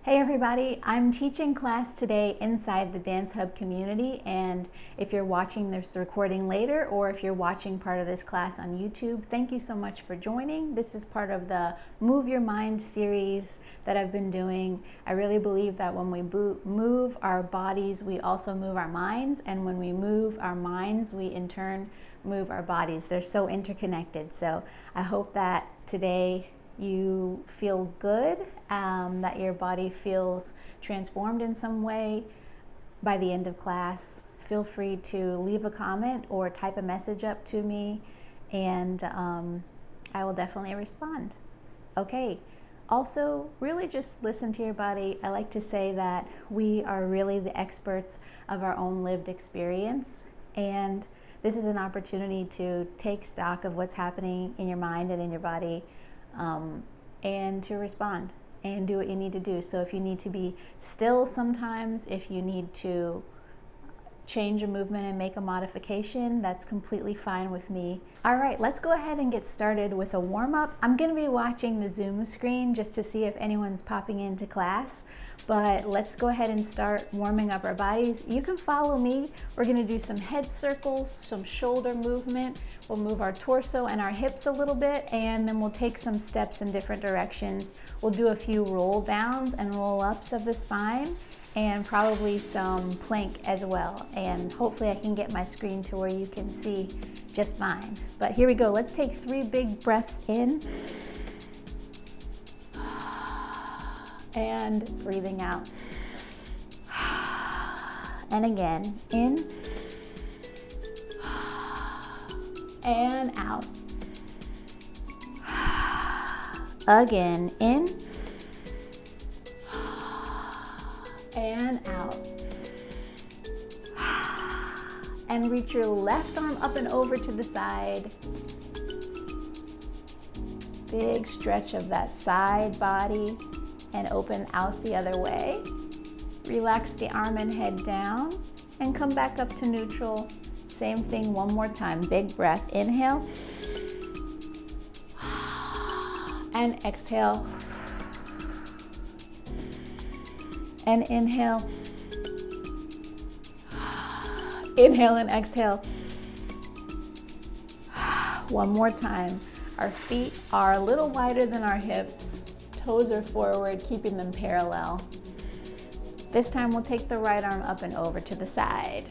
Hey everybody, I'm teaching class today inside the Dance Hub community, and if you're watching this recording later or if you're watching part of this class on YouTube, thank you so much for joining. This is part of the Move Your Mind series that I've been doing. I really believe that when we move our bodies, we also move our minds, and when we move our minds, we in turn move our bodies. They're so interconnected. So I hope that today you feel good, that your body feels transformed in some way by the end of class. Feel free to leave a comment or type a message up to me, and I will definitely respond. Okay, also really just listen to your body. I like to say that we are really the experts of our own lived experience, and this is an opportunity to take stock of what's happening in your mind and in your body, and to respond and do what you need to do. So if you need to be still sometimes, if you need to change a movement and make a modification, that's completely fine with me. All right, let's go ahead and get started with a warm-up. I'm gonna be watching the Zoom screen just to see if anyone's popping into class, but let's go ahead and start warming up our bodies. You can follow me. We're gonna do some head circles, some shoulder movement. We'll move our torso and our hips a little bit, and then we'll take some steps in different directions. We'll do a few roll downs and roll ups of the spine, and probably some plank as well. And hopefully I can get my screen to where you can see just fine. But here we go. Let's take 3 big breaths in. And breathing out. And again, in. And out. Again, in. And out. And reach your left arm up and over to the side. Big stretch of that side body, and open out the other way. Relax the arm and head down, and come back up to neutral. Same thing one more time. Big breath. Inhale. And exhale. And inhale. Inhale and exhale. One more time. Our feet are a little wider than our hips. Toes are forward, keeping them parallel. This time we'll take the right arm up and over to the side.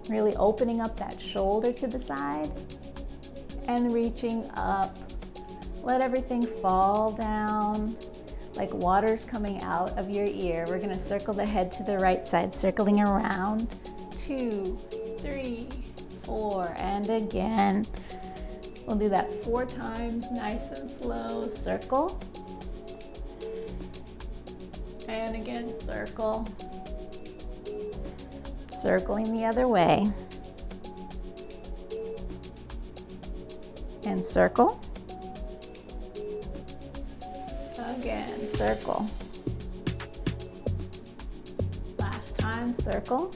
Really opening up that shoulder to the side and reaching up. Let everything fall down like water's coming out of your ear. We're gonna circle the head to the right side, circling around. 2, 3, 4, and again. We'll do that 4 times, nice and slow. Circle. And again, circle. Circling the other way. And circle. Again, circle. Last time, circle.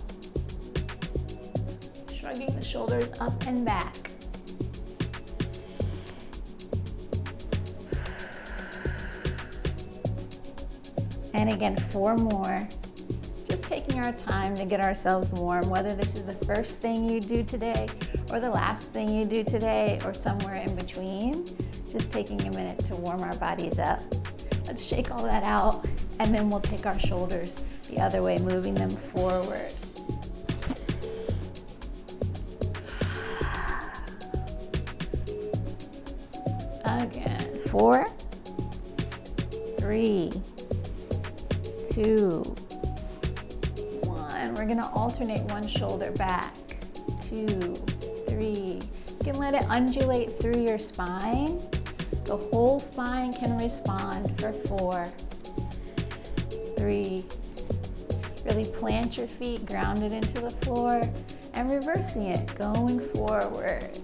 Shrugging the shoulders up and back. And again, 4 more. Just taking our time to get ourselves warm, whether this is the first thing you do today or the last thing you do today or somewhere in between. Just taking a minute to warm our bodies up. Let's shake all that out, and then we'll take our shoulders the other way, moving them forward. Again, 4, 3, 2, 1. We're gonna alternate one shoulder back. 2, 3. You can let it undulate through your spine. The whole spine can respond for 4, 3. Really plant your feet grounded into the floor and reversing it, going forward.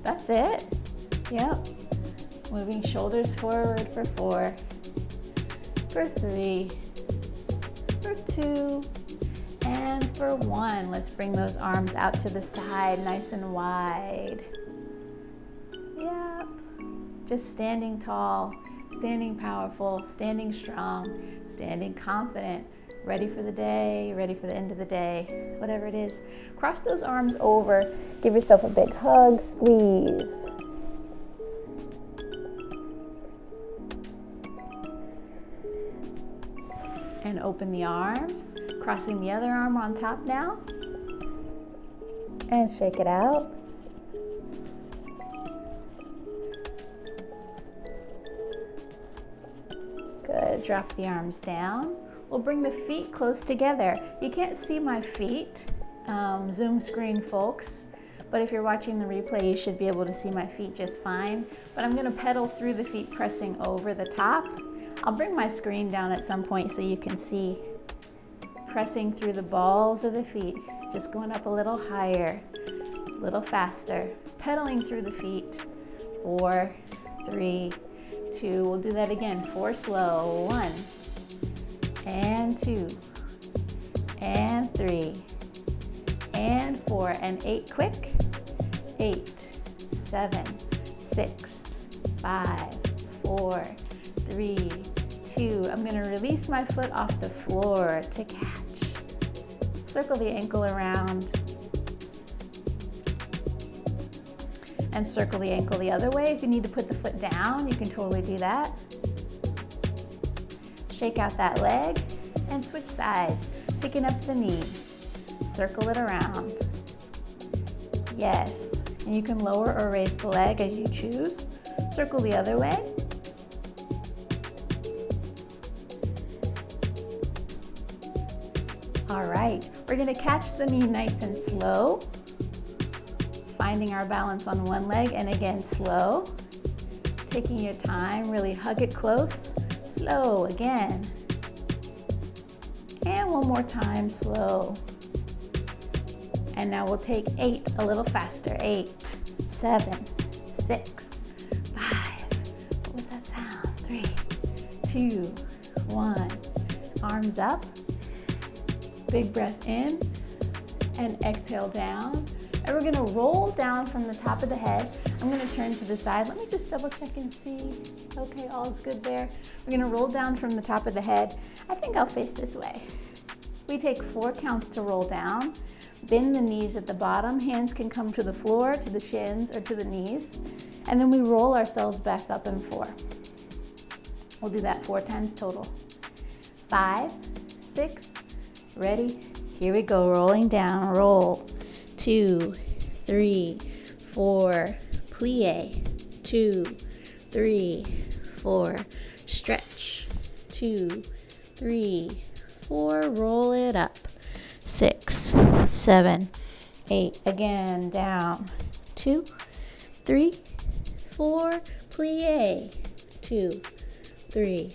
That's it. Yep. Moving shoulders forward for 4, for 3, for 2, and for 1. Let's bring those arms out to the side, nice and wide. Yeah. Just standing tall, standing powerful, standing strong, standing confident, ready for the day, ready for the end of the day, whatever it is. Cross those arms over, give yourself a big hug, squeeze. And open the arms, crossing the other arm on top now. And shake it out. Good, drop the arms down. We'll bring the feet close together. You can't see my feet, Zoom screen folks, but if you're watching the replay, you should be able to see my feet just fine. But I'm gonna pedal through the feet, pressing over the top. I'll bring my screen down at some point so you can see. Pressing through the balls of the feet, just going up a little higher, a little faster. Pedaling through the feet. 4, 3, 2. We'll do that again. 4 slow. 1, and 2, and 3, and 4, and 8 quick. 8, 7, 6, 5, 4, 3, 2. I'm going to release my foot off the floor to catch. Circle the ankle around. And circle the ankle the other way. If you need to put the foot down, you can totally do that. Shake out that leg and switch sides. Picking up the knee. Circle it around. Yes. And you can lower or raise the leg as you choose. Circle the other way. All right, we're gonna catch the knee nice and slow, finding our balance on one leg, and again, slow. Taking your time, really hug it close, slow again. And one more time, slow. And now we'll take 8 a little faster. 8, 7, 6, 5, what was that sound? 3, 2, 1. Arms up. Big breath in and exhale down. And we're gonna roll down from the top of the head. I'm gonna turn to the side. Let me just double check and see. Okay, all's good there. We're gonna roll down from the top of the head. I think I'll face this way. We take 4 counts to roll down. Bend the knees at the bottom. Hands can come to the floor, to the shins, or to the knees. And then we roll ourselves back up in 4. We'll do that 4 times total. 5, 6, ready? Here we go, rolling down, roll. 2, 3, 4, plie. 2, 3, 4, stretch. 2, 3, 4, roll it up. 6, 7, 8, again, down. 2, 3, 4, plie. 2, 3,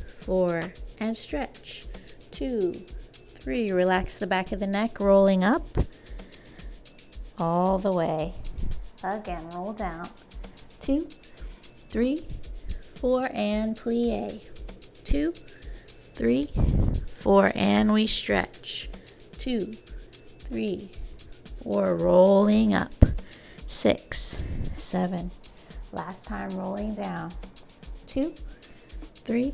4, and stretch. 2, 3, relax the back of the neck, rolling up all the way. Again, roll down. 2, 3, 4, and plie. 2, 3, 4, and we stretch. 2, 3, 4, rolling up. 6, 7, last time rolling down. 2, 3,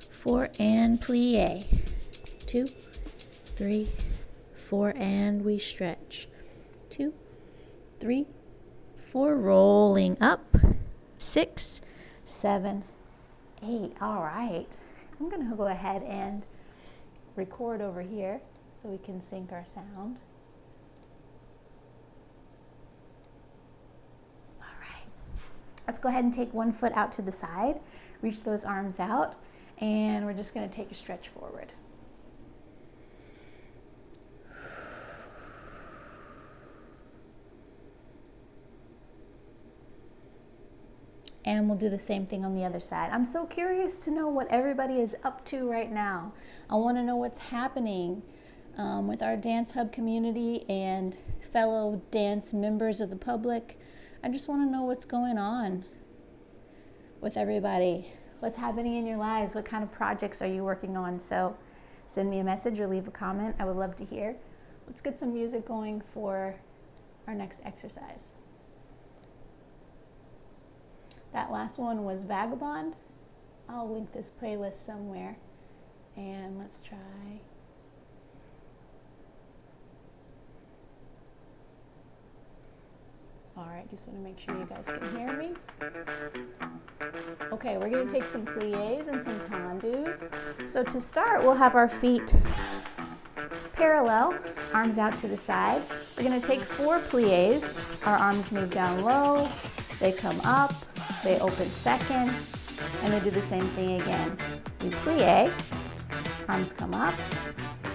4, and plie. 2, 3, 4, and we stretch. 2, 3, 4, rolling up. 6, 7, 8. All right. I'm going to go ahead and record over here so we can sync our sound. All right. Let's go ahead and take one foot out to the side, reach those arms out, and we're just going to take a stretch forward. And we'll do the same thing on the other side. I'm so curious to know what everybody is up to right now. I want to know what's happening with our Dance Hub community and fellow dance members of the public. I just want to know what's going on with everybody. What's happening in your lives? What kind of projects are you working on? So send me a message or leave a comment. I would love to hear. Let's get some music going for our next exercise. That last one was Vagabond. I'll link this playlist somewhere. And let's try. All right, just want to make sure you guys can hear me. Okay, we're going to take some pliés and some tendus. So to start, we'll have our feet parallel, arms out to the side. We're going to take 4 pliés. Our arms move down low, they come up, they open second, and they do the same thing again. We plié, arms come up,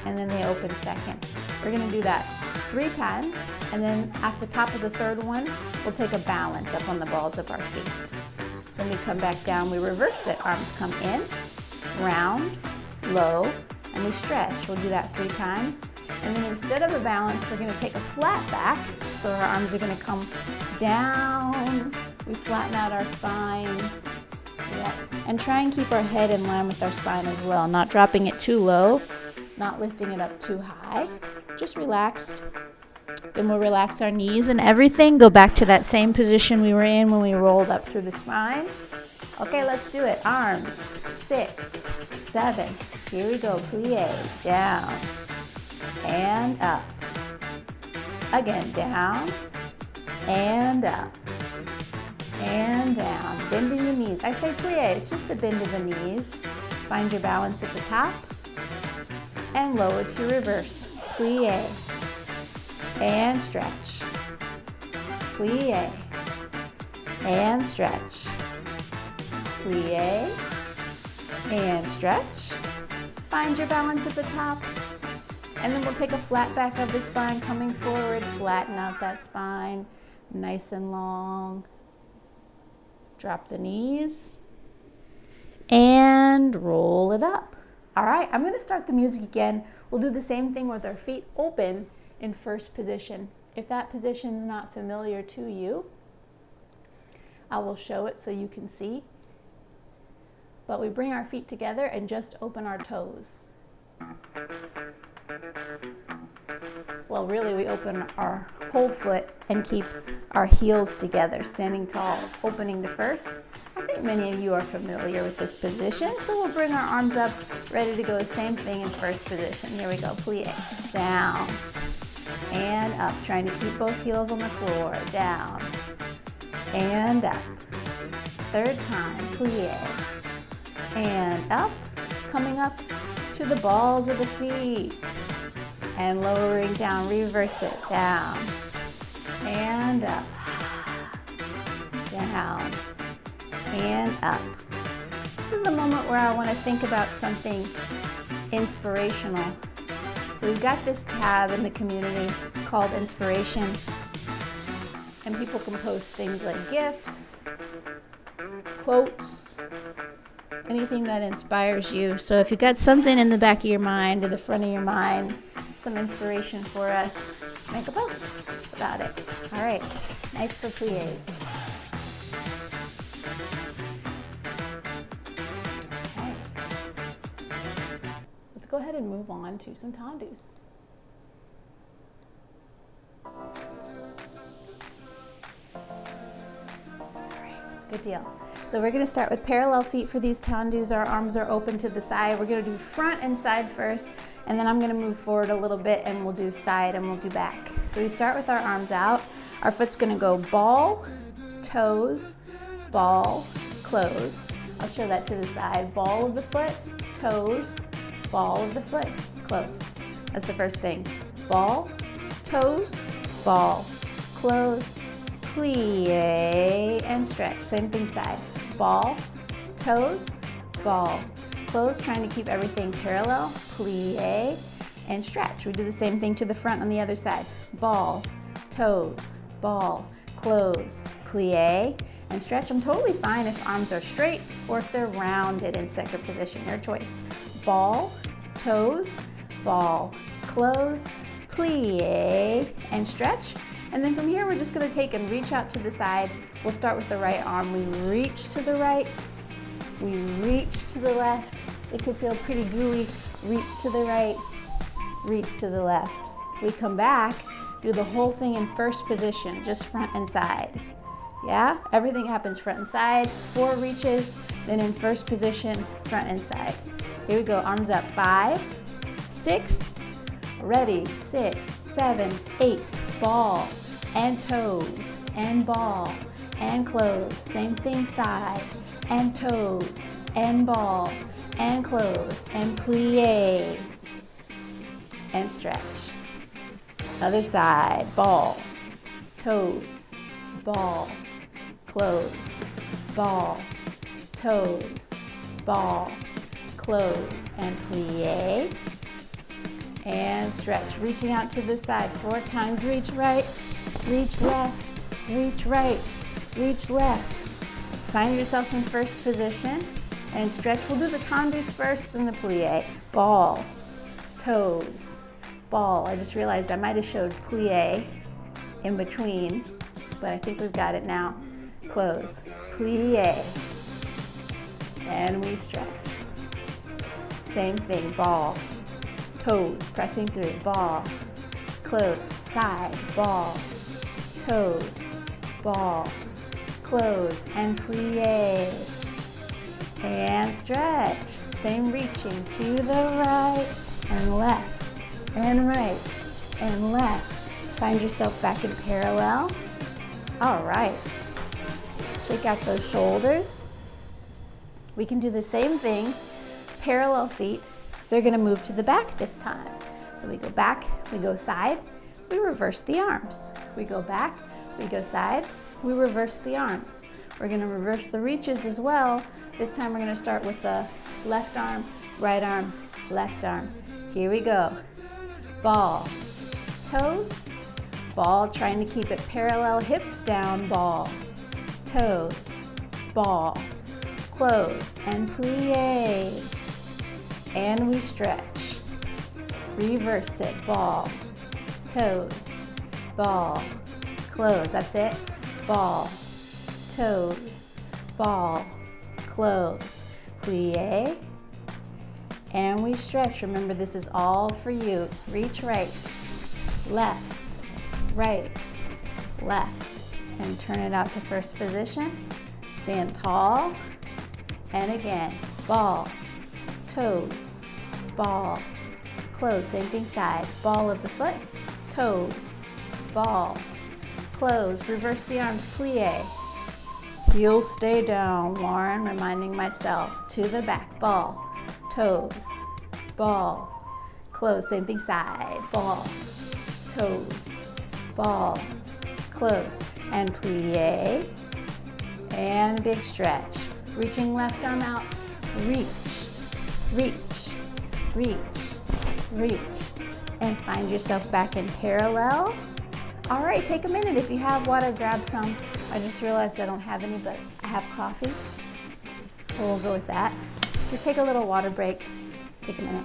and then they open second. We're going to do that 3 times, and then at the top of the third one, we'll take a balance up on the balls of our feet. Then we come back down, we reverse it. Arms come in, round, low, and we stretch. We'll do that 3 times. And then instead of a balance, we're going to take a flat back. So our arms are going to come down. We flatten out our spines. Yep. And try and keep our head in line with our spine as well, not dropping it too low, not lifting it up too high. Just relaxed. Then we'll relax our knees and everything. Go back to that same position we were in when we rolled up through the spine. Okay, let's do it. Arms, 6, 7. Here we go. Plié, down and up. Again, down and up and down. Bending the knees. I say plié, it's just a bend of the knees. Find your balance at the top and lower to reverse. Plié and stretch. Plié and stretch. Plié and stretch. Find your balance at the top. And then we'll take a flat back of the spine coming forward. Flatten out that spine. Nice and long. Drop the knees. And roll it up. All right, I'm going to start the music again. We'll do the same thing with our feet open in first position. If that position's not familiar to you, I will show it so you can see. But we bring our feet together and just open our toes. Well, really, we open our whole foot and keep our heels together, standing tall, opening to first. I think many of you are familiar with this position, so we'll bring our arms up, ready to go, same thing in first position. Here we go, plié, down and up, trying to keep both heels on the floor, down and up. Third time, plié and up, coming up to the balls of the feet and lowering down, reverse it, down and up, down and up. This is a moment where I want to think about something inspirational. So we've got this tab in the community called Inspiration, and people can post things like gifts, quotes, anything that inspires you. So if you've got something in the back of your mind or the front of your mind, some inspiration for us, make a post about it. All right, nice for pliés. Okay. Let's go ahead and move on to some tendus. All right, good deal. So we're going to start with parallel feet for these tendus. Our arms are open to the side. We're going to do front and side first, and then I'm going to move forward a little bit and we'll do side and we'll do back. So we start with our arms out. Our foot's going to go ball, toes, ball, close. I'll show that to the side. Ball of the foot, toes, ball of the foot, close. That's the first thing. Ball, toes, ball, close, plie, and stretch. Same thing side. Ball, toes, ball, close, trying to keep everything parallel, plie, and stretch. We do the same thing to the front on the other side. Ball, toes, ball, close, plie, and stretch. I'm totally fine if arms are straight or if they're rounded in second position, your choice. Ball, toes, ball, close, plie, and stretch. And then from here, we're just going to take and reach out to the side. We'll start with the right arm. We reach to the right, we reach to the left. It could feel pretty gooey. Reach to the right, reach to the left. We come back, do the whole thing in first position, just front and side. Yeah, everything happens front and side, 4 reaches, then in first position, front and side. Here we go, arms up, 5, 6, ready, 6, 7, 8, ball, and toes, and ball, and close, same thing, side, and toes, and ball, and close, and plie, and stretch. Other side, ball, toes, ball, close, ball, toes, ball, close, and plie, and stretch. Reaching out to the side 4 times, reach right, reach left, reach right, reach left. Find yourself in first position and stretch. We'll do the tendus first, then the plie. Ball, toes, ball. I just realized I might have showed plie in between, but I think we've got it now. Close, plie, and we stretch. Same thing, ball, toes, pressing through, ball, close, side, ball, toes, ball, close, and plie, and stretch. Same reaching to the right and left, and right and left. Find yourself back in parallel. All right. Shake out those shoulders. We can do the same thing, parallel feet. They're gonna move to the back this time. So we go back, we go side, we reverse the arms. We go back, we go side, we reverse the arms. We're gonna reverse the reaches as well. This time we're gonna start with the left arm, left arm. Here we go. Ball, toes, ball, trying to keep it parallel, hips down, ball, toes, ball, close, and plie, and we stretch. Reverse it, ball, toes, ball, close, that's it, ball, toes, ball, close, plie, and we stretch. Remember, this is all for you. Reach right, left, and turn it out to first position. Stand tall, and again, ball, toes, ball, close, same thing side, ball of the foot, toes, ball, close, reverse the arms, plie, heels stay down, Lauren, reminding myself, to the back, ball, toes, ball, close, same thing side, ball, toes, ball, close, and plie, and big stretch. Reaching left arm out, reach, reach, reach, reach, and find yourself back in parallel. All right, take a minute. If you have water, grab some. I just realized I don't have any, but I have coffee, so we'll go with that. Just take a little water break. Take a minute.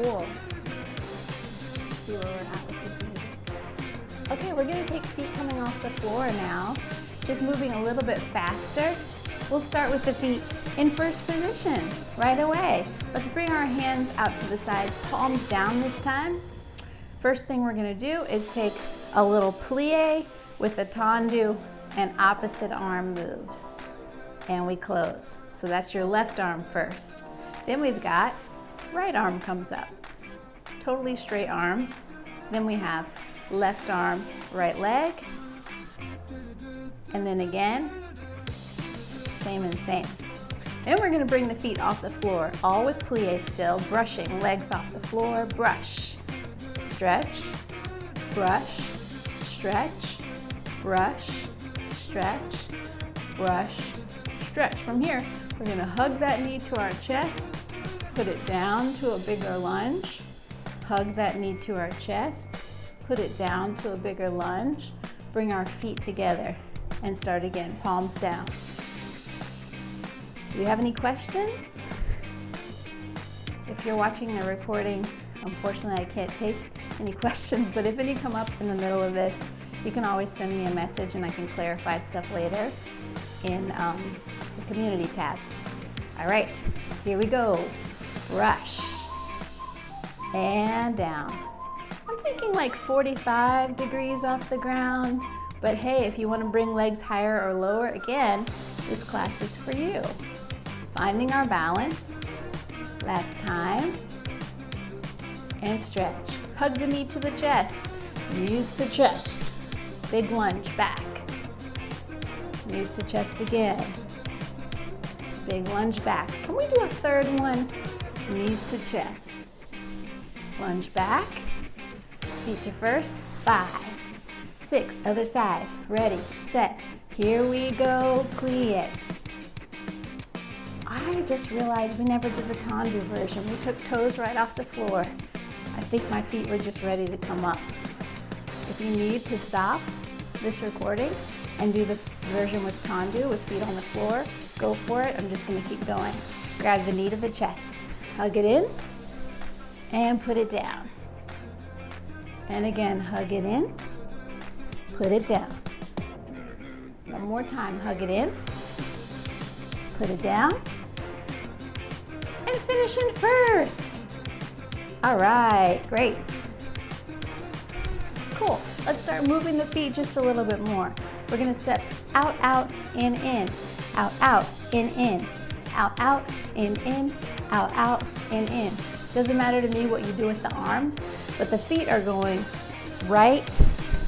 Cool. Let's see where we're at with this music. Okay, we're going to take feet coming off the floor now, just moving a little bit faster. We'll start with the feet in first position right away. Let's bring our hands out to the side, palms down this time. First thing we're going to do is take a little plie with a tendu and opposite arm moves. And we close. So that's your left arm first. Then we've got right arm comes up, totally straight arms. Then we have left arm, right leg, and then again, same and same. Then we're going to bring the feet off the floor, all with plie still, brushing legs off the floor, brush, stretch, brush, stretch, brush, stretch, brush, stretch. From here, we're gonna hug that knee to our chest, put it down to a bigger lunge, hug that knee to our chest, put it down to a bigger lunge, bring our feet together, and start again, palms down. Do you have any questions? If you're watching the recording, unfortunately I can't take any questions, but if any come up in the middle of this, you can always send me a message and I can clarify stuff later in the community tab. All right, here we go. Brush and down. I'm thinking like 45 degrees off the ground, but hey, if you want to bring legs higher or lower, again, this class is for you. Finding our balance. Last time. And stretch. Hug the knee to the chest. Knees to chest. Big lunge back. Knees to chest again. Big lunge back. Can we do a third one? Knees to chest. Lunge back. Feet to first. 5, 6. Other side. Ready, set. Here we go. Plié. I just realized we never did the Tendus version. We took toes right off the floor. I think my feet were just ready to come up. If you need to stop this recording and do the version with Tendus, with feet on the floor, go for it. I'm just gonna keep going. Grab the knee to the chest. Hug it in and put it down. And again, hug it in, put it down. One more time, hug it in, put it down, and finish in first. All right, great. Cool, let's start moving the feet just a little bit more. We're gonna step out, out, in, out, out, in, out, out, in, out, out, in. Doesn't matter to me what you do with the arms, but the feet are going right,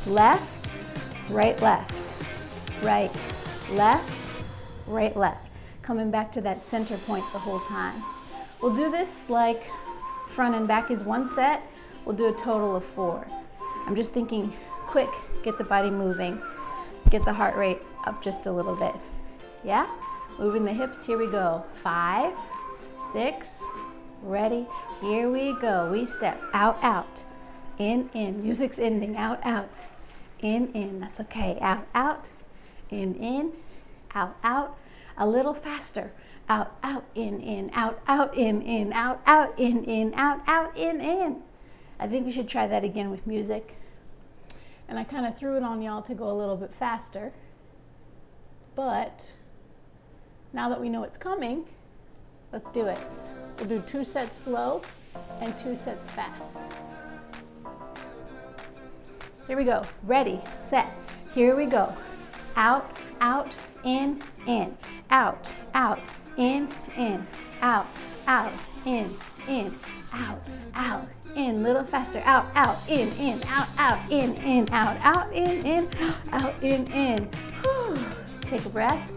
left, right, left, right, left, right, left. Coming back to that center point the whole time. We'll do this like front and back is one set. We'll do a total of 4. I'm just thinking quick, get the body moving, get the heart rate up just a little bit. Yeah? Moving the hips, here we go. 5, 6, ready, here we go. We step out, out, in, music's ending, out, out, in, that's okay. Out, out, in, out, out, a little faster. Out, out, in, out, out, in, out, out, in, out, out, in. I think we should try that again with music. And I kind of threw it on y'all to go a little bit faster. But now that we know it's coming, let's do it. We'll do 2 sets slow and 2 sets fast. Here we go. Ready, set. Here we go. Out, out, in, out, out, in, out, out, in, out, out, in. Little faster. Out, out, in, out, out, in, out, out, in, out, in. Whew. Take a breath.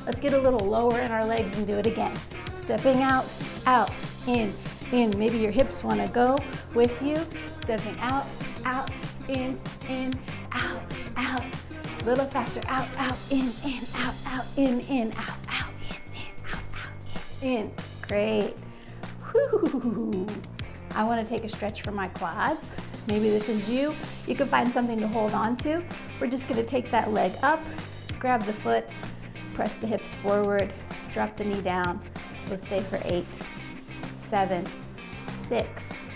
Let's get a little lower in our legs and do it again. Stepping out, out, in. Maybe your hips want to go with you. Stepping out, out, in, out, out. Little faster. Out, out, in, out, out, in, out, out, in, out, out, in. Great. Whew. I want to take a stretch for my quads. Maybe this is you. You can find something to hold on to. We're just going to take that leg up, grab the foot, press the hips forward, drop the knee down. We'll stay for 8, 7, 6,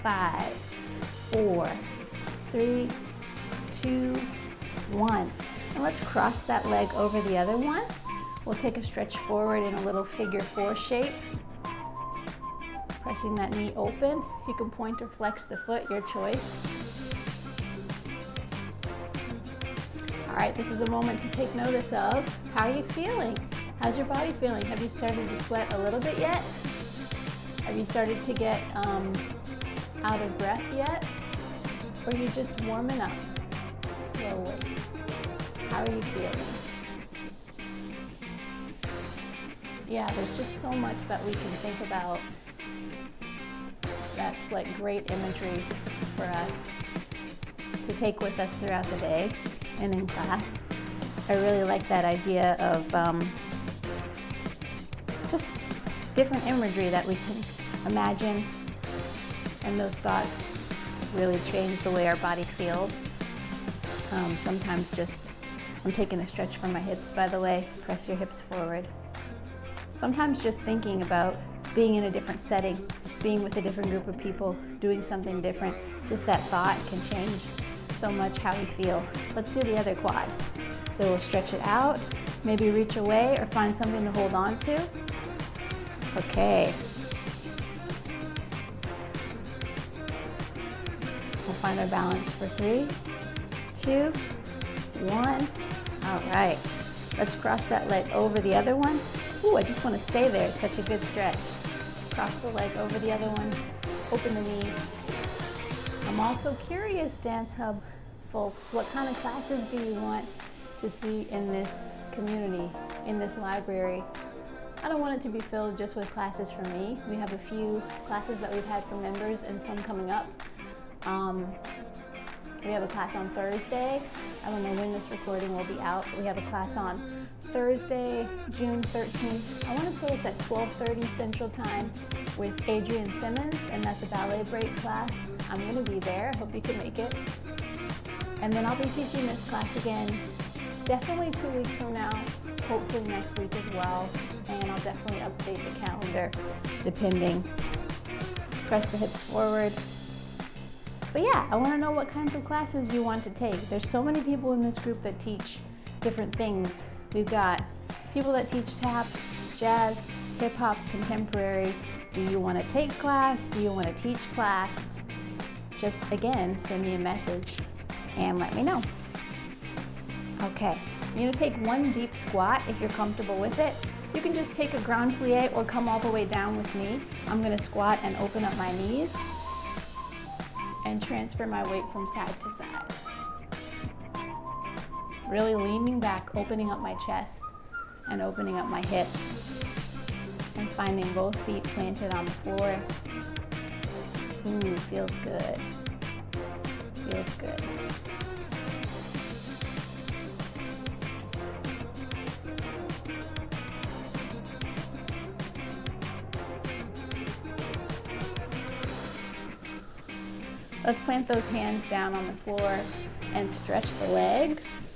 5, 4, 3, 2, 1. And let's cross that leg over the other one. We'll take a stretch forward in a little figure 4 shape. Pressing that knee open. You can point or flex the foot, your choice. All right, this is a moment to take notice of how are you feeling? How's your body feeling? Have you started to sweat a little bit yet? Have you started to get out of breath yet? Or are you just warming up slowly? How are you feeling? Yeah, there's just so much that we can think about that's like great imagery for us to take with us throughout the day and in class. I really like that idea of just different imagery that we can imagine, and those thoughts really change the way our body feels. Sometimes just, I'm taking a stretch from my hips, by the way, press your hips forward. Sometimes just thinking about being in a different setting, being with a different group of people, doing something different, just that thought can change so much how we feel. Let's do the other quad. So we'll stretch it out, maybe reach away or find something to hold on to. Okay. We'll find our balance for 3, 2, 1. All right. Let's cross that leg over the other one. Ooh, I just want to stay there. It's such a good stretch. Cross the leg over the other one. Open the knee. I'm also curious, Dance Hub folks, what kind of classes do you want to see in this community, in this library? I don't want it to be filled just with classes for me. We have a few classes that we've had for members and some coming up. We have a class on Thursday. I don't know when this recording will be out, but we have a class on Thursday, June 13th. I want to say it's at 12:30 Central Time with Adrian Simmons, and that's a ballet break class. I'm going to be there. I hope you can make it. And then I'll be teaching this class again definitely 2 weeks from now, hopefully next week as well. And I'll definitely update the calendar depending. Press the hips forward. But yeah, I want to know what kinds of classes you want to take. There's so many people in this group that teach different things. We've got people that teach tap, jazz, hip hop, contemporary. Do you want to take class? Do you want to teach class? Just again, send me a message and let me know. Okay, you're going to take one deep squat if you're comfortable with it. You can just take a grand plie or come all the way down with me. I'm going to squat and open up my knees and transfer my weight from side to side. Really leaning back, opening up my chest and opening up my hips and finding both feet planted on the floor. Ooh, feels good. Feels good. Let's plant those hands down on the floor and stretch the legs.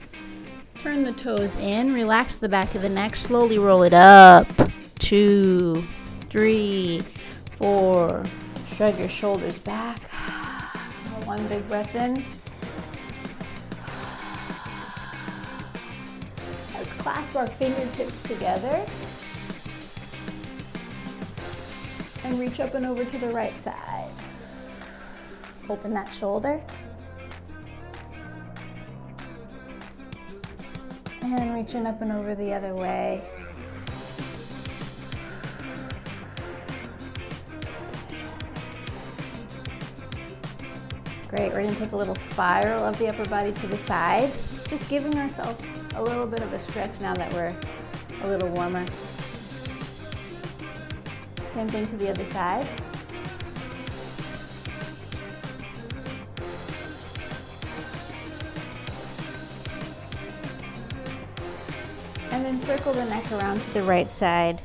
Turn the toes in, relax the back of the neck, slowly roll it up. 2, 3, 4. Shrug your shoulders back. One big breath in. Let's clasp our fingertips together and reach up and over to the right side. Open that shoulder. And reaching up and over the other way. Great, we're gonna take a little spiral of the upper body to the side. Just giving ourselves a little bit of a stretch now that we're a little warmer. Same thing to the other side. And then circle the neck around to the right side.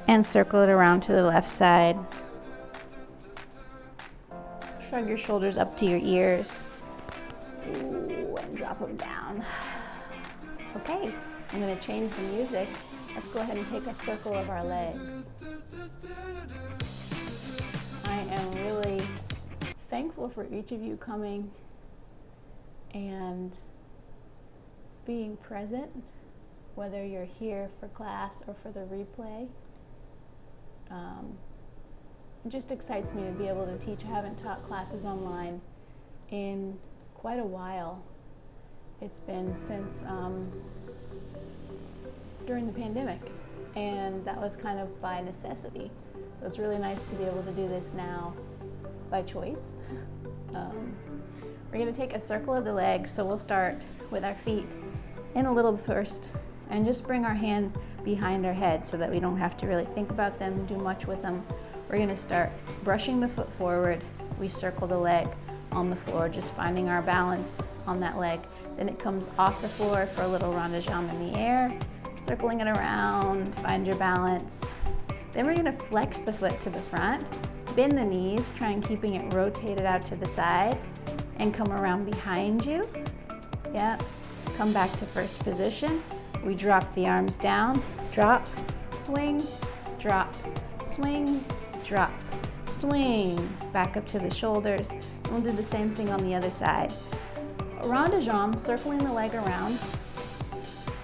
And circle it around to the left side. Shrug your shoulders up to your ears. Ooh, and drop them down. Okay, I'm going to change the music. Let's go ahead and take a circle of our legs. I am really thankful for each of you coming and being present, whether you're here for class or for the replay. It just excites me to be able to teach. I haven't taught classes online in quite a while. It's been since during the pandemic, and that was kind of by necessity. So it's really nice to be able to do this now by choice. We're going to take a circle of the legs, so we'll start with our feet in a little first and just bring our hands behind our head so that we don't have to really think about them, do much with them. We're going to start brushing the foot forward. We circle the leg, on the floor, just finding our balance on that leg. Then it comes off the floor for a little Ronds de Jambe in the air, circling it around, find your balance. Then we're gonna flex the foot to the front, bend the knees, try and keeping it rotated out to the side, and come around behind you. Yep, come back to first position. We drop the arms down, drop, swing, drop, swing, drop, swing, back up to the shoulders. And we'll do the same thing on the other side. Ronds de Jambe, circling the leg around.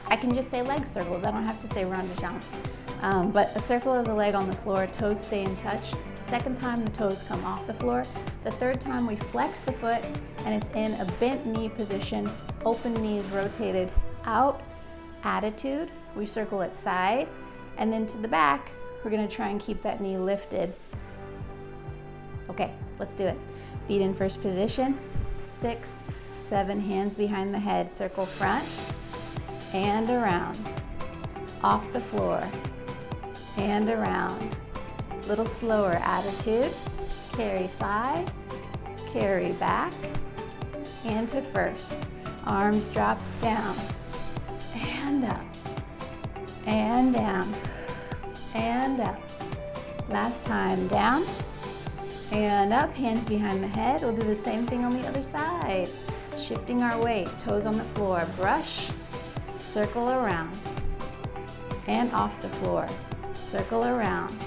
I can just say leg circles, I don't have to say Ronds de Jambe. But a circle of the leg on the floor, toes stay in touch. The second time the toes come off the floor. The third time we flex the foot and it's in a bent knee position, open knees rotated out, attitude. We circle it side and then to the back. We're gonna try and keep that knee lifted. Okay, let's do it. Feet in first position, 6, 7, hands behind the head, circle front and around, off the floor and around. Little slower, attitude, carry side, carry back, and to first. Arms drop down, and up, and down, and up. Last time, down, and up, hands behind the head. We'll do the same thing on the other side. Shifting our weight, toes on the floor, brush, circle around, and off the floor, circle around.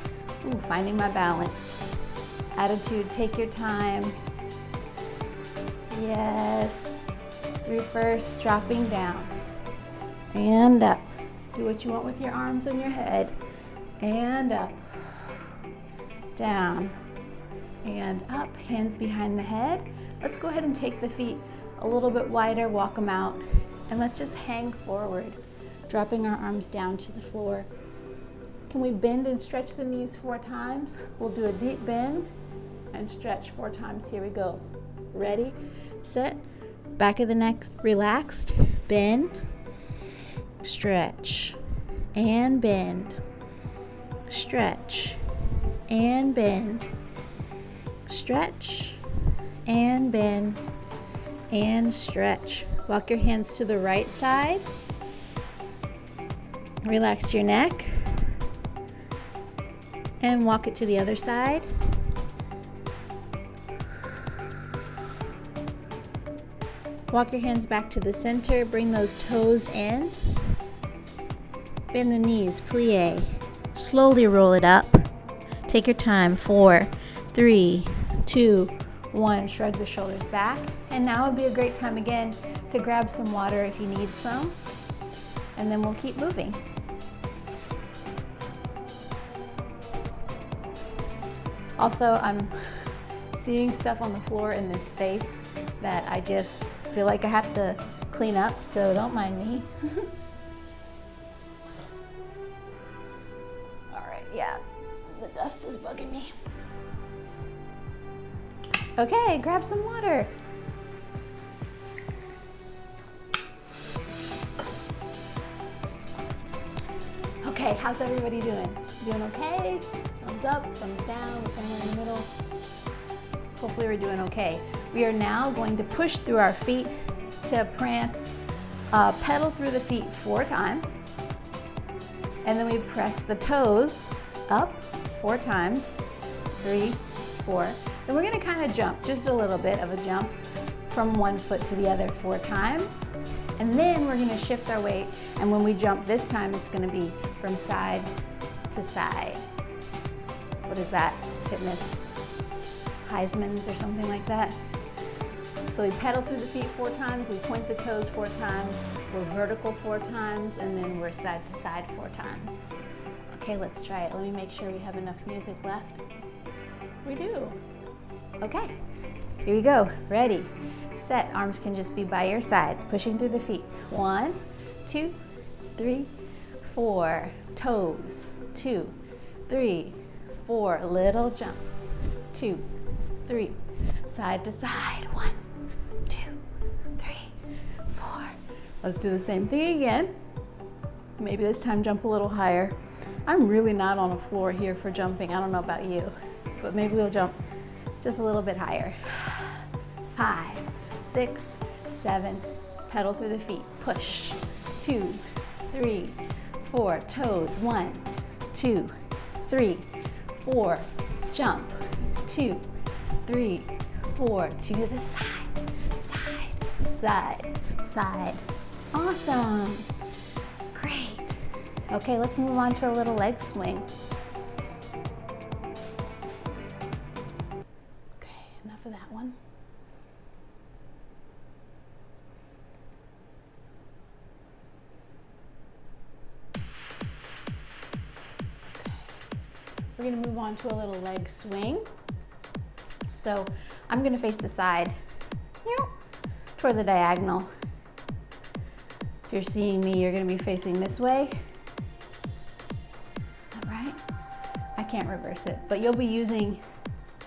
Ooh, finding my balance. Attitude, take your time. Yes. Through first, dropping down, and up. Do what you want with your arms and your head, and up, down, and up, hands behind the head. Let's go ahead and take the feet a little bit wider, walk them out, and let's just hang forward, dropping our arms down to the floor. Can we bend and stretch the knees 4 times? We'll do a deep bend and stretch 4 times. Here we go. Ready, set, back of the neck relaxed, bend, stretch, and bend, stretch, and bend, stretch, and bend, and stretch. Walk your hands to the right side. Relax your neck. And walk it to the other side. Walk your hands back to the center. Bring those toes in. Bend the knees, plie. Slowly roll it up. Take your time. 4, 3, 2, 1. Shrug the shoulders back. And now would be a great time again to grab some water if you need some. And then we'll keep moving. Also, I'm seeing stuff on the floor in this space that I just feel like I have to clean up, so don't mind me. All right, yeah, the dust is bugging me. Okay, grab some water. Okay, how's everybody doing? Doing okay? Thumbs up, thumbs down, we're somewhere in the middle. Hopefully we're doing okay. We are now going to push through our feet to prance, pedal through the feet 4 times. And then we press the toes up 4 times, 3, 4. Then we're gonna kind of jump, just a little bit of a jump from one foot to the other 4 times. And then we're gonna shift our weight. And when we jump this time, it's gonna be from side to side. What is that? Fitness Heisman's or something like that. So we pedal through the feet 4 times, we point the toes 4 times, we're vertical 4 times, and then we're side to side 4 times. Okay, let's try it. Let me make sure we have enough music left. We do. Okay, here we go. Ready, set. Arms can just be by your sides, pushing through the feet. 1, 2, 3, 4. Toes. 2, 3, 4. Little jump. 2, 3. Side to side. 1, 2, 3, 4. Let's do the same thing again. Maybe this time jump a little higher. I'm really not on a floor here for jumping. I don't know about you, but maybe we'll jump just a little bit higher. 5, 6, 7, pedal through the feet, push, 2, 3, 4, toes, 1, 2, 3, 4, jump, 2, 3, 4, to the side, side, side, side. Awesome. Great. Okay, let's move on to a little leg swing. Okay, enough of that one. We're going to move on to a little leg swing. So I'm going to face the side toward the diagonal. If you're seeing me, you're going to be facing this way. Is that right? I can't reverse it, but you'll be using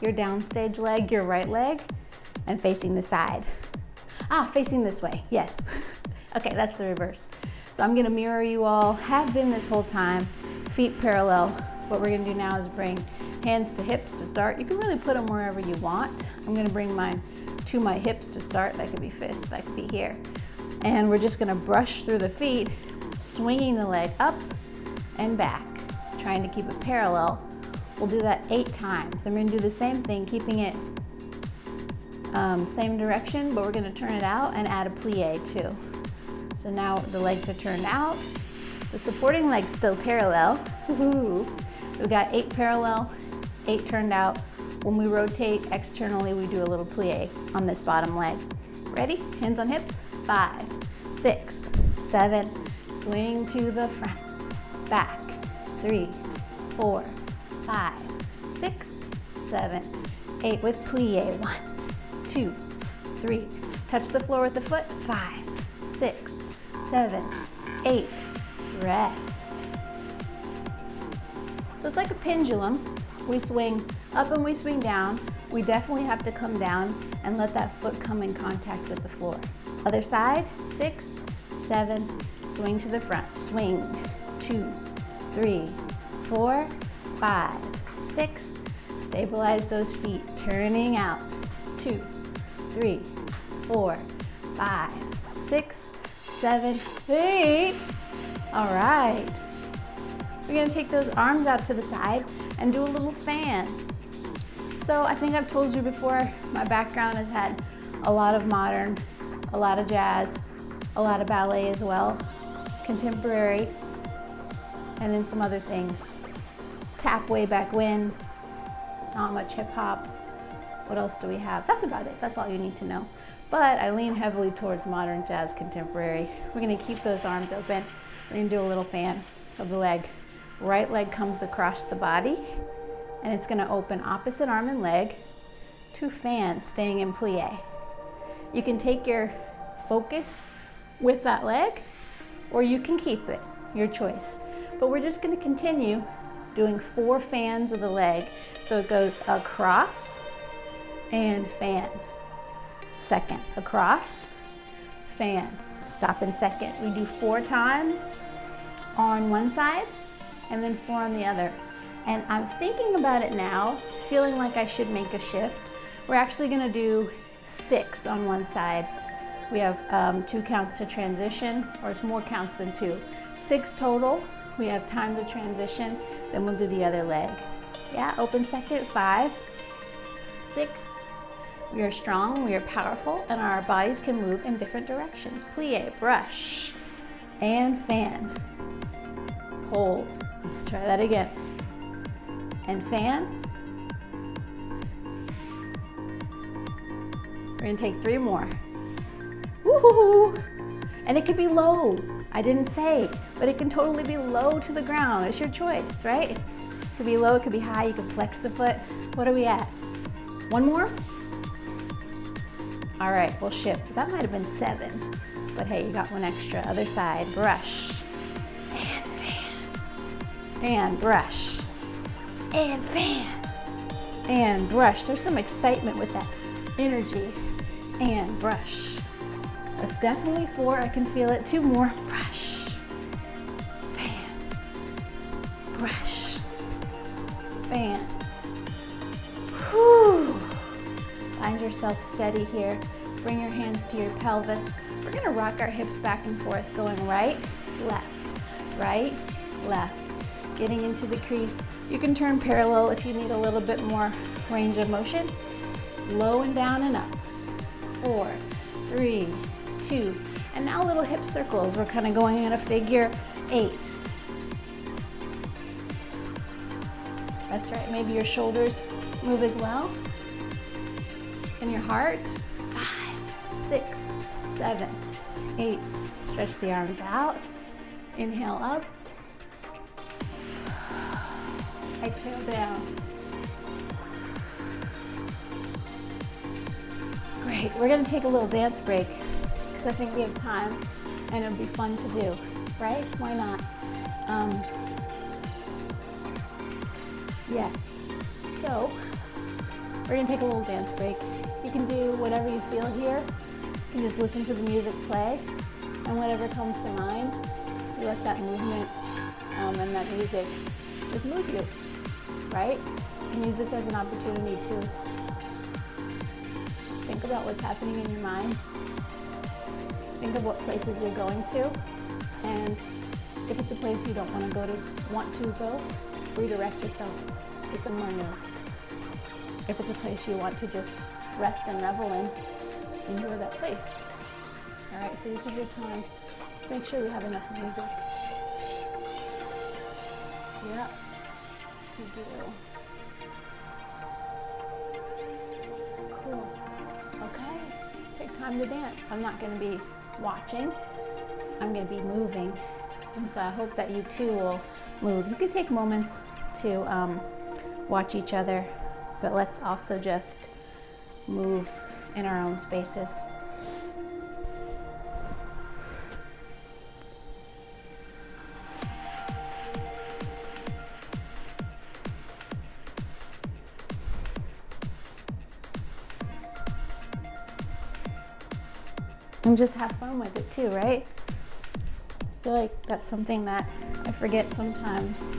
your downstage leg, your right leg, and facing the side. Facing this way, yes. Okay, that's the reverse. So I'm going to mirror you all, have been this whole time, feet parallel. What we're going to do now is bring hands to hips to start. You can really put them wherever you want. I'm going to bring mine to my hips to start. That could be fists, that could be here. And we're just going to brush through the feet, swinging the leg up and back, trying to keep it parallel. We'll do that 8 times. I'm going to do the same thing, keeping it same direction, but we're going to turn it out and add a plie too. So now the legs are turned out. The supporting leg's still parallel. Woo-hoo. We've got 8 parallel, 8 turned out. When we rotate externally, we do a little plie on this bottom leg. Ready? Hands on hips. 5, 6, 7, swing to the front, back. 3, 4, 5, 6, 7, 8 with plie. 1, 2, 3. Touch the floor with the foot. 5, 6, 7, 8. Rest. So it's like a pendulum. We swing up and we swing down. We definitely have to come down and let that foot come in contact with the floor. Other side, 6, 7, swing to the front. Swing, 2, 3, 4, 5, 6. Stabilize those feet, turning out. 2, 3, 4, 5, 6, 7, 8. All right. We're going to take those arms out to the side and do a little fan. So I think I've told you before, my background has had a lot of modern, a lot of jazz, a lot of ballet as well, contemporary, and then some other things. Tap way back when, not much hip hop. What else do we have? That's about it. That's all you need to know. But I lean heavily towards modern jazz, contemporary. We're going to keep those arms open. We're going to do a little fan of the leg. Right leg comes across the body, and it's going to open opposite arm and leg. 2 fans, staying in plie. You can take your focus with that leg, or you can keep it, your choice. But we're just going to continue doing 4 fans of the leg. So it goes across and fan. Second, across, fan. Stop in second. We do 4 times on one side and then 4 on the other. And I'm thinking about it now, feeling like I should make a shift. We're actually going to do 6 on one side. We have 2 counts to transition, or it's more counts than 2. 6 total. We have time to transition, then we'll do the other leg. Yeah, open second, 5, 6. We are strong, we are powerful, and our bodies can move in different directions. Plie, brush, and fan. Hold. Let's try that again. And fan. We're gonna take 3 more. Woohoo! And it could be low. I didn't say, but it can totally be low to the ground. It's your choice, right? It could be low, it could be high. You can flex the foot. What are we at? 1 more? All right, we'll shift. That might have been 7, but hey, you got 1 extra. Other side, brush, and fan, and brush, and fan, and brush. There's some excitement with that energy, and brush. That's definitely 4, I can feel it. 2 more, brush, fan, brush, fan. Whew. Find yourself steady here. Bring your hands to your pelvis. We're gonna rock our hips back and forth, going right, left, getting into the crease. You can turn parallel if you need a little bit more range of motion. Low and down and up. 4, 3, 2, and now little hip circles. We're kind of going in a figure 8. That's right, maybe your shoulders move as well. And your heart. 5, 6, 7, 8. Stretch the arms out. Inhale up. Exhale down. Great, we're gonna take a little dance break because I think we have time and it'll be fun to do, right? Why not? Yes, so we're gonna take a little dance break. You can do whatever you feel here. You can just listen to the music play and whatever comes to mind, you let that movement and that music just move you, right? You can use this as an opportunity to think about what's happening in your mind. Think of what places you're going to, and if it's a place you don't want to go, redirect yourself to somewhere new. If it's a place you want to just rest and revel in, enjoy that place. All right, so this is your time. Make sure we have enough music. Yeah, you do. Cool. Okay, take time to dance. I'm not going to be watching. I'm going to be moving. And so I hope that you too will move. You can take moments to watch each other, but let's also just move in our own spaces. And just have fun with it too, right? I feel like that's something that I forget sometimes,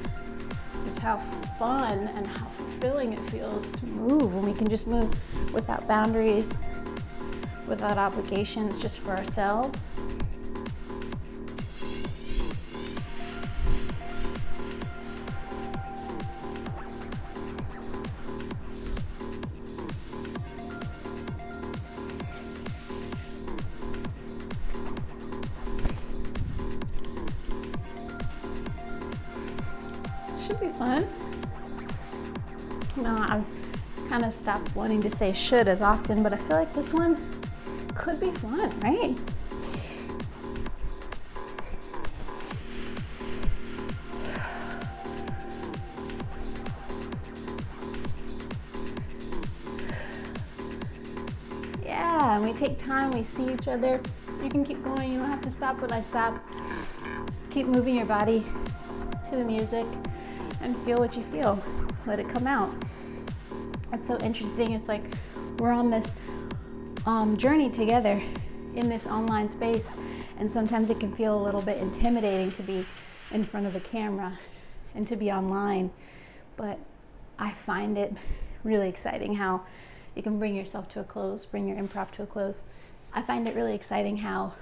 is how fun and how fulfilling it feels to move when we can just move without boundaries, without obligations, just for ourselves. Should be fun. No, I've kind of stopped wanting to say should as often, but I feel like this one could be fun, right? Yeah, and we take time, we see each other. You can keep going, you don't have to stop when I stop. Just keep moving your body to the music and feel what you feel. Let it come out. It's so interesting. It's like we're on this journey together in this online space, and sometimes it can feel a little bit intimidating to be in front of a camera and to be online, but I find it really exciting how you can bring yourself to a close, bring your improv to a close. I find it really exciting how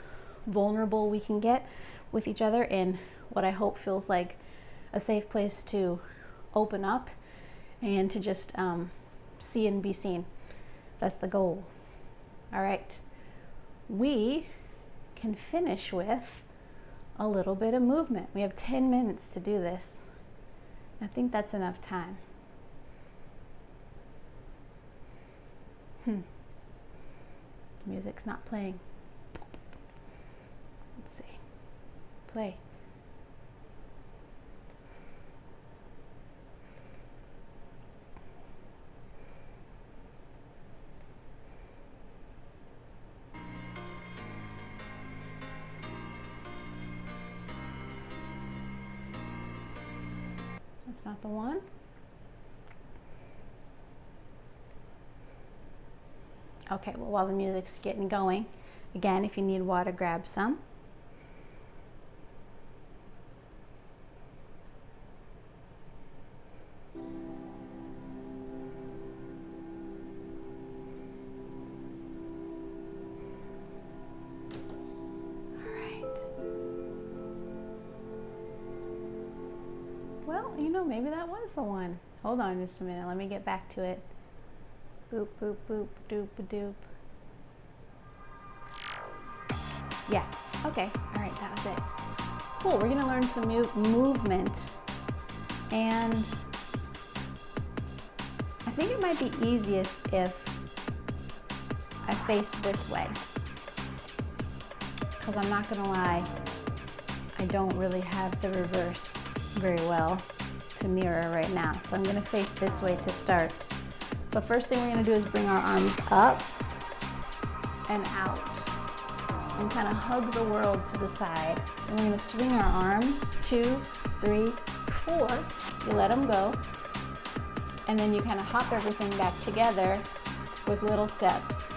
vulnerable we can get with each other in what I hope feels like a safe place to open up and to just see and be seen. That's the goal. All right, we can finish with a little bit of movement. We have 10 minutes to do this. I think that's enough time. Music's not playing. Let's see. Play. That's not the one. Okay, well, while the music's getting going, again, if you need water, grab some. you know, maybe that was the one. Hold on just a minute. Let me get back to it. Boop, boop, boop, doop, doop. Yeah, okay, all right, that was it. Cool, we're gonna learn some movement, and I think it might be easiest if I face this way, because I'm not gonna lie, I don't really have the reverse very well to mirror right now, so I'm gonna face this way to start. But first thing we're gonna do is bring our arms up and out and kind of hug the world to the side. And we're gonna swing our arms, 2, 3, 4. You let them go. And then you kind of hop everything back together with little steps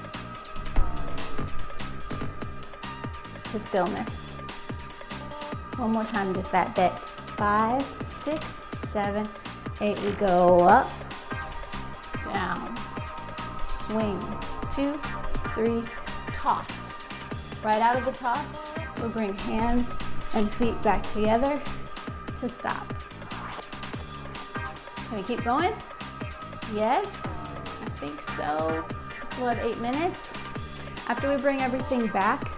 to stillness. One more time, just that bit. 5, 6, 7, 8. We go up, down, swing, 2, 3, toss. Right out of the toss, we'll bring hands and feet back together to stop. Can we keep going? Yes, I think so. Still at 8 minutes. After we bring everything back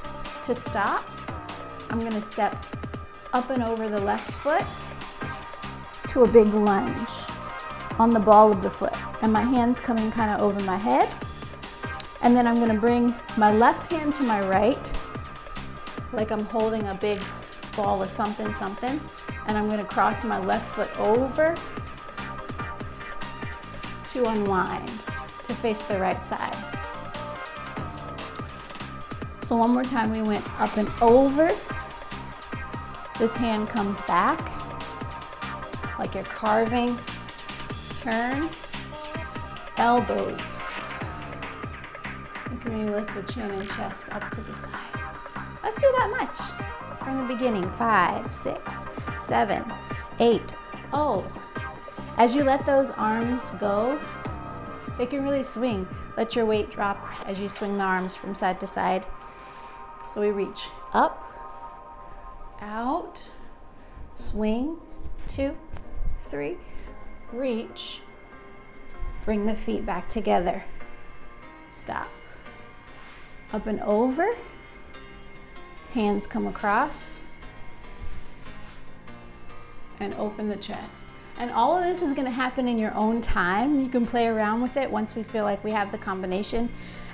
to stop, I'm gonna step up and over the left foot to a big lunge on the ball of the foot. And my hand's coming kind of over my head. And then I'm gonna bring my left hand to my right, like I'm holding a big ball of something, and I'm gonna cross my left foot over to unwind, to face the right side. So one more time, we went up and over. This hand comes back, like you're carving, turn, elbows. You can maybe lift the chin and chest up to the side. Let's do that much from the beginning. 5, 6, 7, 8. Oh, as you let those arms go, they can really swing. Let your weight drop as you swing the arms from side to side. So we reach up, out, swing, 2, 3, reach, bring the feet back together, stop, up and over, hands come across, and open the chest. And all of this is going to happen in your own time. You can play around with it once we feel like we have the combination.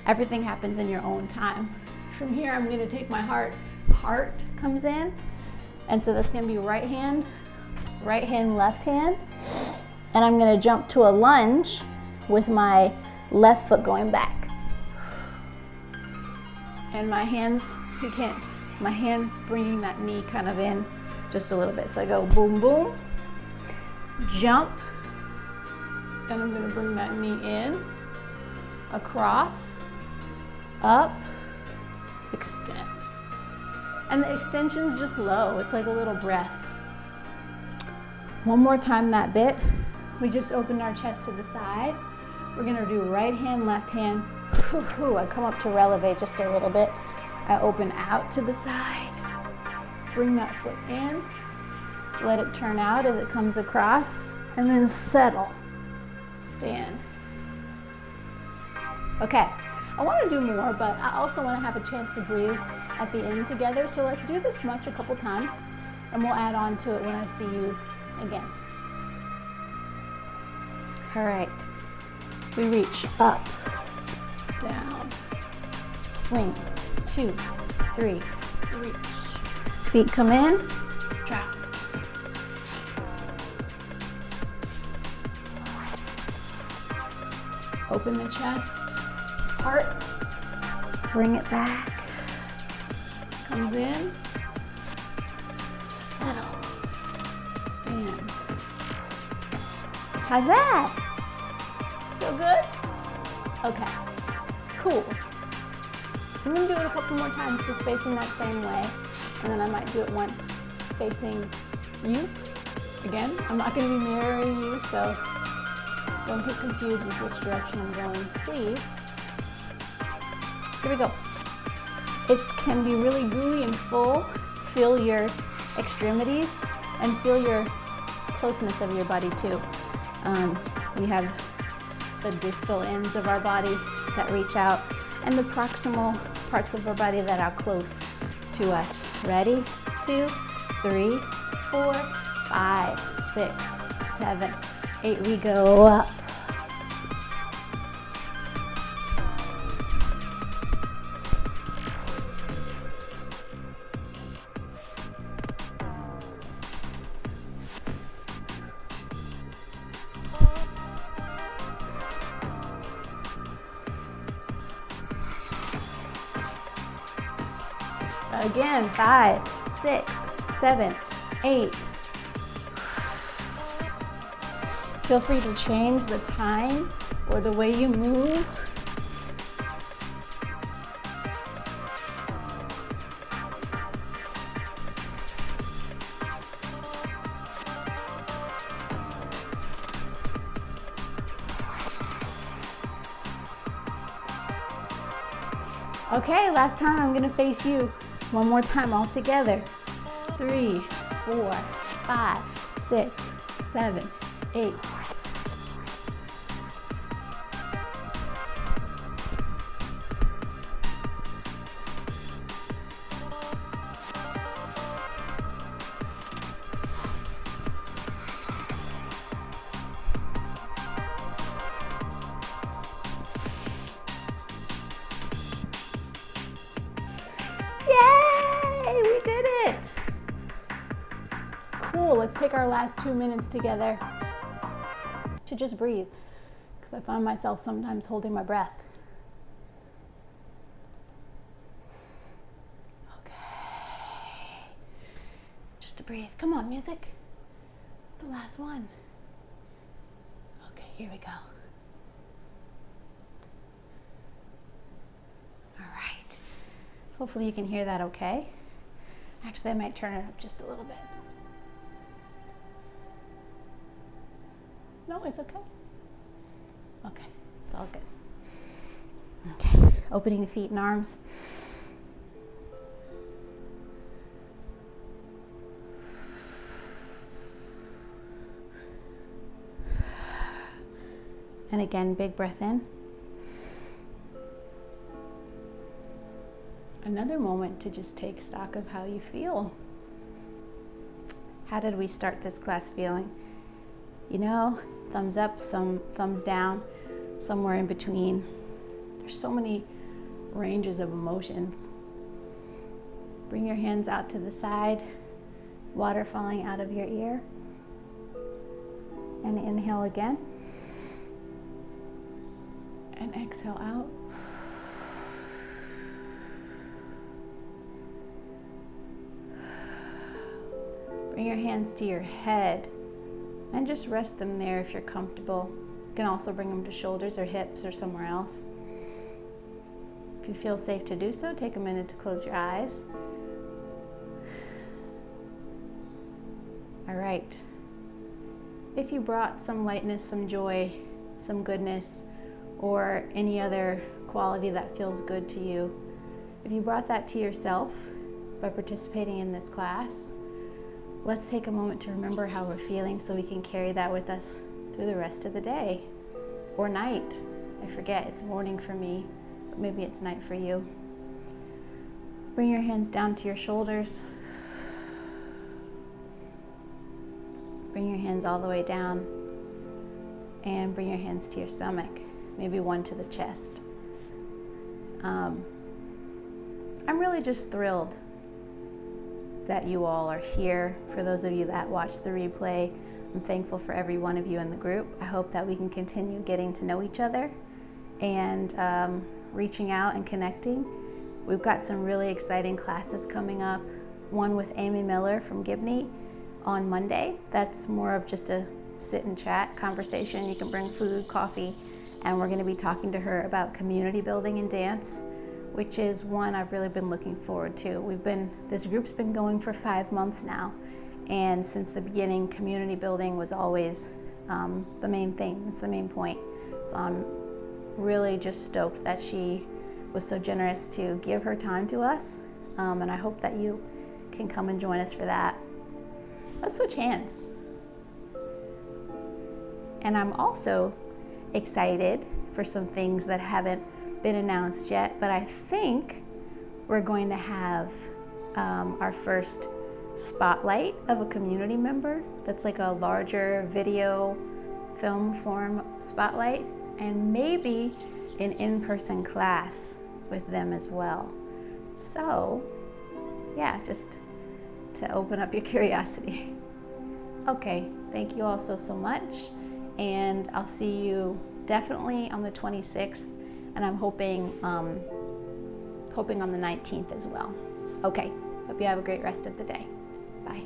Everything happens in your own time. From here, I'm going to take my heart comes in. And so that's going to be right hand, left hand. And I'm going to jump to a lunge with my left foot going back. And my hands, my hands bringing that knee kind of in just a little bit. So I go boom, boom, jump, and I'm going to bring that knee in, across, up, extend. And the extension's just low. It's like a little breath. One more time that bit. We just opened our chest to the side. We're gonna do right hand, left hand. I come up to releve just a little bit. I open out to the side. Bring that foot in. Let it turn out as it comes across. And then settle. Stand. Okay, I wanna do more, but I also wanna have a chance to breathe at the end together. So let's do this much a couple times, and we'll add on to it when I see you again. All right, we reach up, down, swing, 2, 3, reach. Feet come in, drop. Open the chest, heart, bring it back. Comes in, settle, stand. How's that? Feel good? Okay, cool. I'm gonna do it a couple more times just facing that same way, and then I might do it once facing you. Again, I'm not gonna be mirroring you, so don't get confused with which direction I'm going, please. Here we go. It can be really gooey and full. Feel your extremities and feel your closeness of your body too. We have the distal ends of our body that reach out, and the proximal parts of our body that are close to us. Ready? 2, 3, 4, 5, 6, 7, 8. We go up. Again, 5, 6, 7, 8. Feel free to change the time or the way you move. Okay, last time I'm gonna face you. One more time all together. 3, 4, 5, 6, 7, 8. Let's take our last 2 minutes together to just breathe, because I find myself sometimes holding my breath. Okay, just to breathe. Come on, music. It's the last one. Okay, here we go. All right. Hopefully you can hear that okay. Actually, I might turn it up just a little bit. No, it's okay. Okay, it's all good. Okay, opening the feet and arms. And again, big breath in. Another moment to just take stock of how you feel. How did we start this class feeling? You know, thumbs up, some thumbs down, somewhere in between. There's so many ranges of emotions. Bring your hands out to the side, water falling out of your ear. And inhale again. And exhale out. Bring your hands to your head. And just rest them there if you're comfortable. You can also bring them to shoulders or hips or somewhere else. If you feel safe to do so, take a minute to close your eyes. All right. If you brought some lightness, some joy, some goodness, or any other quality that feels good to you, if you brought that to yourself by participating in this class, let's take a moment to remember how we're feeling so we can carry that with us through the rest of the day or night. I forget, it's morning for me, but maybe it's night for you. Bring your hands down to your shoulders. Bring your hands all the way down and bring your hands to your stomach, maybe one to the chest. I'm really just thrilled that you all are here. For those of you that watch the replay, I'm thankful for every one of you in the group. I hope that we can continue getting to know each other and reaching out and connecting. We've got some really exciting classes coming up. One with Amy Miller from Gibney on Monday. That's more of just a sit and chat conversation. You can bring food, coffee, and we're going to be talking to her about community building in dance, which is one I've really been looking forward to. This group's been going for 5 months now, and since the beginning, community building was always the main thing. It's the main point. So I'm really just stoked that she was so generous to give her time to us, and I hope that you can come and join us for that. Let's switch hands. And I'm also excited for some things that haven't been announced yet, but I think we're going to have our first spotlight of a community member. That's like a larger video film form spotlight, and maybe an in-person class with them as well. So yeah, just to open up your curiosity. Okay, thank you all so much, and I'll see you definitely on the 26th, and I'm hoping on the 19th as well. Okay, hope you have a great rest of the day. Bye.